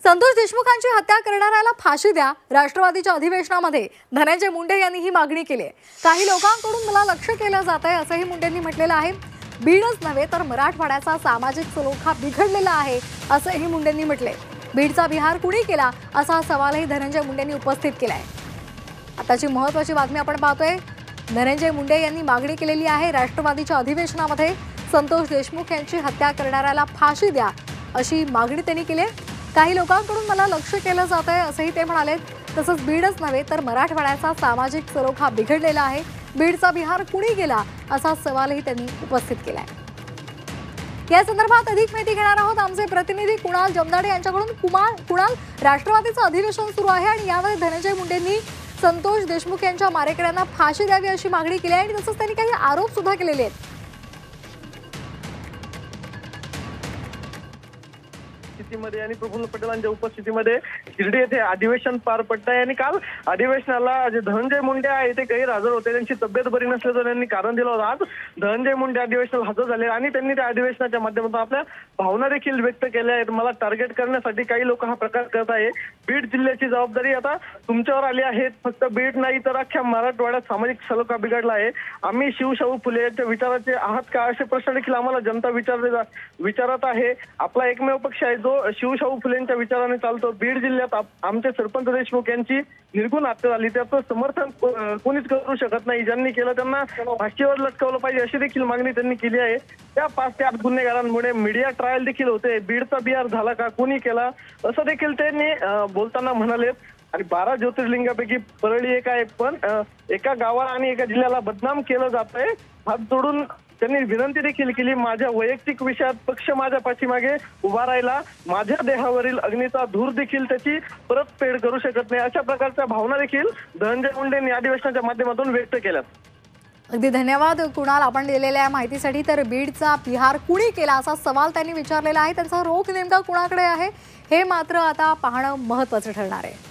संतोष देशमुखांची हत्या करणाऱ्याला फाशी द्या, राष्ट्रवादीच्या अधिवेशनामध्ये धनंजय मुंडे यांनी ही मागणी केली आहे। काही लोकांकडून मला लक्ष्य केलं जात आहे असंही मुंडेंनी म्हटलेलं आहे। बीडच नव्हे तर मराठवाड्याचा सामाजिक सलोखा बिघडलेला आहे असंही मुंडेंनी म्हटले। बीडचा बिहार कुणी केला असा सवालही धनंजय मुंडेंनी उपस्थित केलाय। आताची महत्त्वाची बातमी आपण पाहतोय। धनंजय मुंडे यांनी मागणी केलेली आहे, राष्ट्रवादीच्या अधिवेशनामध्ये संतोष देशमुख यांची हत्या करणाऱ्याला फाशी द्या अशी मागणी त्यांनी केली आहे। काही लोकांकडून मला लक्ष्य केलं जात आहे असंही ते म्हणाले। तसंच बीडच नव्हे तर मराठवाड्याचा सामाजिक सलोखा बिघडलेला आहे, बीडचा बिहार कुणी गेला असा सवालही त्यांनी उपस्थित केलाय। या संदर्भात अधिक माहिती घेणार आहोत आमचे प्रतिनिधी कुणाल जमदाडे यांच्याकडून। कुणाल, राष्ट्रवादीचं अधिवेशन सुरू आहे आणि यामध्ये धनंजय मुंडेंनी संतोष देशमुख यांच्या मारेकऱ्यांना फाशी द्यावी अशी मागणी केली आहे आणि तसंच त्यांनी काही आरोप सुद्धा केलेले आहेत। मध्ये आणि प्रफुल्ल पटेलांच्या उपस्थितीमध्ये शिर्डी येथे अधिवेशन पार पडत आहे आणि काल अधिवेशनाला जे धनंजय मुंडे आहे ते गैरहजर होते। त्यांची तब्येत बरी नसल्याचं त्यांनी कारण दिलं होतं। आज धनंजय मुंडे अधिवेशनाला हजर झाले आणि त्यांनी त्या अधिवेशनाच्या माध्यमातून आपल्या भावना देखील व्यक्त केल्या आहेत। मला टार्गेट करण्यासाठी काही लोक हा प्रकार करत आहे। बीड जिल्ह्याची जबाबदारी आता तुमच्यावर आली आहे। फक्त बीड नाही तर अख्ख्या मराठवाड्यात सामाजिक सलोखा बिघडला आहे। आम्ही शिवशाहू फुले यांच्या विचाराचे आहात का असे प्रश्न देखील आम्हाला जनता विचारत आहे। आपला एकमेव पक्ष आहे जो शिवशाहू फुलेंच्या विचाराने चालतो। बीड जिल्ह्यात आमचे सरपंच देशमुख यांची निर्गुण हत्या झाली, त्याचं समर्थन कोणीच करू शकत नाही। ज्यांनी केलं त्यांना फाशीवर लटकवलं पाहिजे अशी देखील मागणी त्यांनी केली आहे। त्या 5 ते 8 गुन्हेगारांमुळे मीडिया ट्रायल देखील होते। बीडचा बिहार झाला का, कोणी केला असं देखील त्यांनी बोलताना म्हणाले। आणि 12 ज्योतिर्लिंगापैकी परळी एक आहे, पण एका गावाला आणि एका जिल्ह्याला बदनाम केलं जात आहे। हात जोडून त्यांनी विनंती देखील केली, माझ्या वैयक्तिक विषयात पक्ष माझ्या पाठीमागे उभा राहिला, माझ्या देहावरील अग्नीचा धूर देखील त्याची परतफेड करू शकत नाही अशा प्रकारच्या भावना देखील धनंजय मुंडेंनी अधिवेशनाच्या माध्यमातून व्यक्त केल्यात। अगदी धन्यवाद कुणाल आपण दिलेल्या माहितीसाठी। तर बीडचा बिहार कुणी केला असा सवाल त्यांनी विचारलेला आहे। त्यांचा रोख नेमका कुणाकडे आहे हे मात्र आता पाहणं महत्त्वाचं ठरणार आहे।